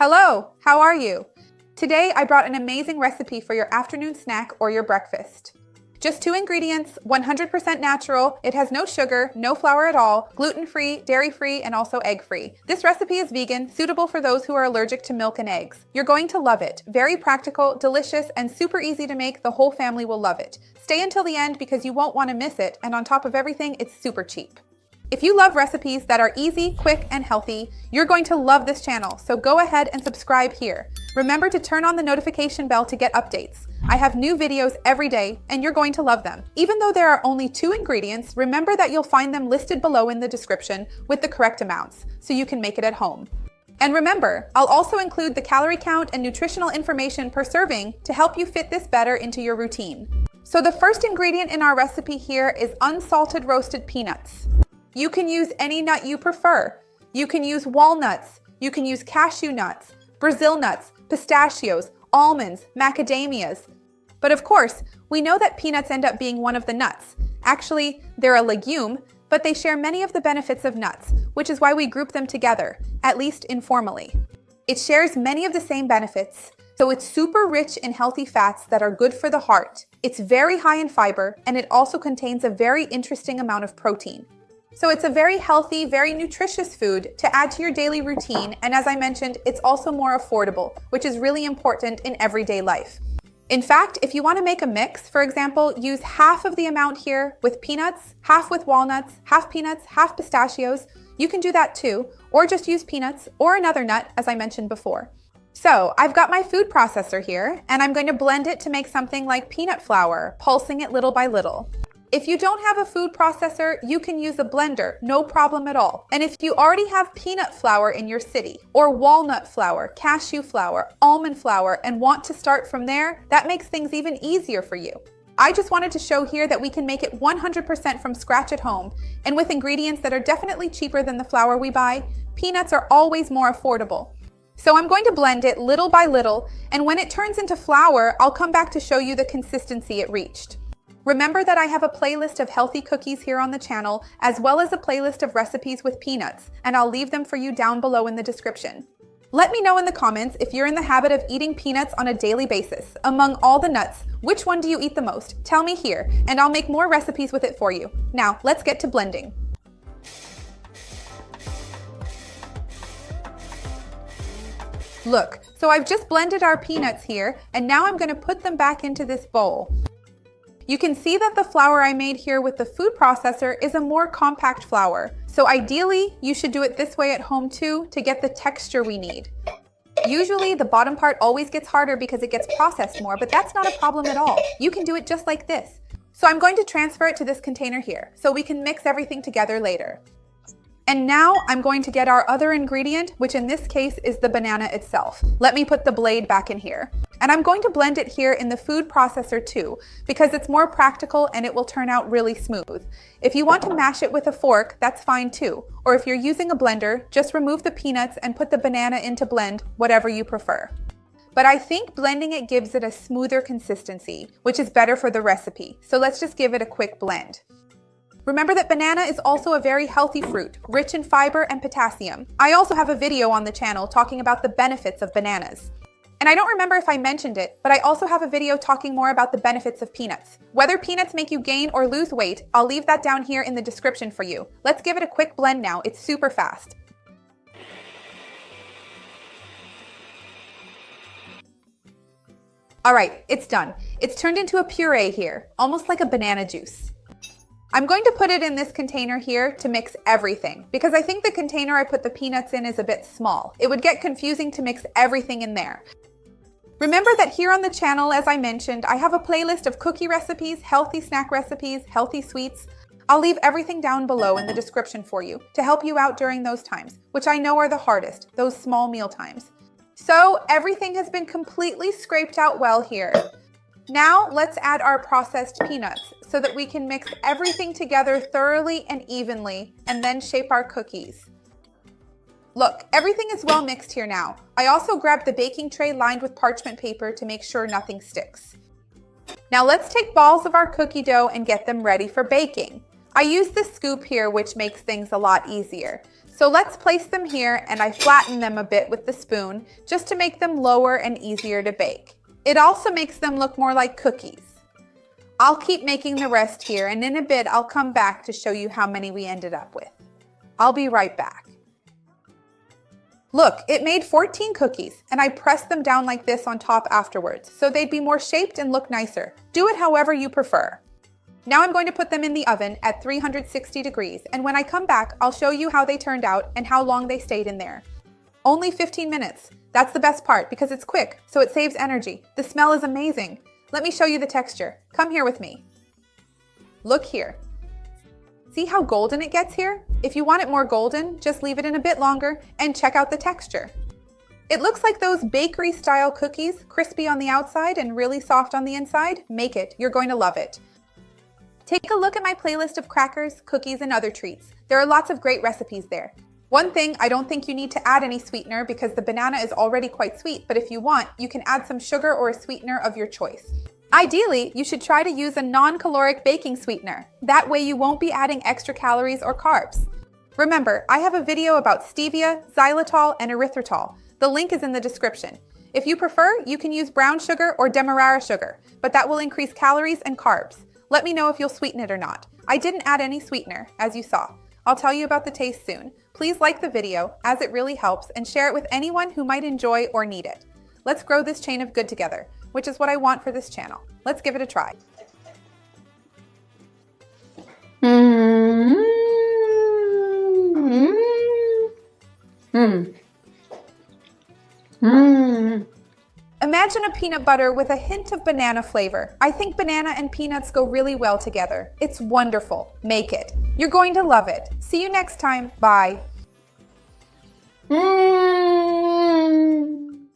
Hello, how are you? Today I brought an amazing recipe for your afternoon snack or your breakfast. Just 2 ingredients, 100% natural, it has no sugar, no flour at all, gluten-free, dairy-free, and also egg-free. This recipe is vegan, suitable for those who are allergic to milk and eggs. You're going to love it. Very practical, delicious, and super easy to make. The whole family will love it. Stay until the end because you won't want to miss it, and on top of everything, it's super cheap. If you love recipes that are easy, quick, and healthy, you're going to love this channel, so go ahead and subscribe here. Remember to turn on the notification bell to get updates. I have new videos every day, and you're going to love them. Even though there are only 2 ingredients, remember that you'll find them listed below in the description with the correct amounts, so you can make it at home. And remember, I'll also include the calorie count and nutritional information per serving to help you fit this better into your routine. So the first ingredient in our recipe here is unsalted roasted peanuts. You can use any nut you prefer. You can use walnuts, you can use cashew nuts, Brazil nuts, pistachios, almonds, macadamias. But of course, we know that peanuts end up being one of the nuts. Actually, they're a legume, but they share many of the benefits of nuts, which is why we group them together, at least informally. It shares many of the same benefits, so it's super rich in healthy fats that are good for the heart. It's very high in fiber, and it also contains a very interesting amount of protein. So it's a very healthy, very nutritious food to add to your daily routine, and as I mentioned, it's also more affordable, which is really important in everyday life. In fact, if you want to make a mix, for example, use half of the amount here with peanuts, half with walnuts, half peanuts, half pistachios. You can do that too, or just use peanuts or another nut, as I mentioned before. So I've got my food processor here, and I'm going to blend it to make something like peanut flour, pulsing it little by little. If you don't have a food processor, you can use a blender, no problem at all. And if you already have peanut flour in your city, or walnut flour, cashew flour, almond flour, and want to start from there, that makes things even easier for you. I just wanted to show here that we can make it 100% from scratch at home, and with ingredients that are definitely cheaper than the flour we buy. Peanuts are always more affordable. So I'm going to blend it little by little, and when it turns into flour, I'll come back to show you the consistency it reached. Remember that I have a playlist of healthy cookies here on the channel, as well as a playlist of recipes with peanuts, and I'll leave them for you down below in the description. Let me know in the comments if you're in the habit of eating peanuts on a daily basis. Among all the nuts, which one do you eat the most? Tell me here, and I'll make more recipes with it for you. Now, let's get to blending. Look, so I've just blended our peanuts here, and now I'm going to put them back into this bowl. You can see that the flour I made here with the food processor is a more compact flour. So ideally, you should do it this way at home too to get the texture we need. Usually the bottom part always gets harder because it gets processed more, but that's not a problem at all. You can do it just like this. So I'm going to transfer it to this container here so we can mix everything together later. And now I'm going to get our other ingredient, which in this case is the banana itself. Let me put the blade back in here. And I'm going to blend it here in the food processor too, because it's more practical and it will turn out really smooth. If you want to mash it with a fork, that's fine too. Or if you're using a blender, just remove the peanuts and put the banana in to blend, whatever you prefer. But I think blending it gives it a smoother consistency, which is better for the recipe. So let's just give it a quick blend. Remember that banana is also a very healthy fruit, rich in fiber and potassium. I also have a video on the channel talking about the benefits of bananas. And I don't remember if I mentioned it, but I also have a video talking more about the benefits of peanuts. Whether peanuts make you gain or lose weight, I'll leave that down here in the description for you. Let's give it a quick blend now. It's super fast. All right, it's done. It's turned into a puree here, almost like a banana juice. I'm going to put it in this container here to mix everything, because I think the container I put the peanuts in is a bit small. It would get confusing to mix everything in there. Remember that here on the channel, as I mentioned, I have a playlist of cookie recipes, healthy snack recipes, healthy sweets. I'll leave everything down below in the description for you to help you out during those times, which I know are the hardest, those small meal times. So everything has been completely scraped out well here. Now let's add our processed peanuts so that we can mix everything together thoroughly and evenly and then shape our cookies. Look, everything is well mixed here now. I also grabbed the baking tray lined with parchment paper to make sure nothing sticks. Now let's take balls of our cookie dough and get them ready for baking. I use this scoop here, which makes things a lot easier. So let's place them here, and I flatten them a bit with the spoon just to make them lower and easier to bake. It also makes them look more like cookies. I'll keep making the rest here, and in a bit I'll come back to show you how many we ended up with. I'll be right back. Look, it made 14 cookies, and I pressed them down like this on top afterwards, so they'd be more shaped and look nicer. Do it however you prefer. Now I'm going to put them in the oven at 360 degrees, and when I come back, I'll show you how they turned out and how long they stayed in there. Only 15 minutes. That's the best part because it's quick, so it saves energy. The smell is amazing. Let me show you the texture. Come here with me. Look here. See how golden it gets here? If you want it more golden, just leave it in a bit longer and check out the texture. It looks like those bakery-style cookies, crispy on the outside and really soft on the inside. Make it. You're going to love it. Take a look at my playlist of crackers, cookies, and other treats. There are lots of great recipes there. One thing, I don't think you need to add any sweetener because the banana is already quite sweet, but if you want, you can add some sugar or a sweetener of your choice. Ideally, you should try to use a non-caloric baking sweetener. That way you won't be adding extra calories or carbs. Remember, I have a video about stevia, xylitol, and erythritol. The link is in the description. If you prefer, you can use brown sugar or demerara sugar, but that will increase calories and carbs. Let me know if you'll sweeten it or not. I didn't add any sweetener, as you saw. I'll tell you about the taste soon. Please like the video, as it really helps, and share it with anyone who might enjoy or need it. Let's grow this chain of good together, which is what I want for this channel. Let's give it a try. Imagine a peanut butter with a hint of banana flavor. I think banana and peanuts go really well together. It's wonderful. Make it. You're going to love it. See you next time. Bye.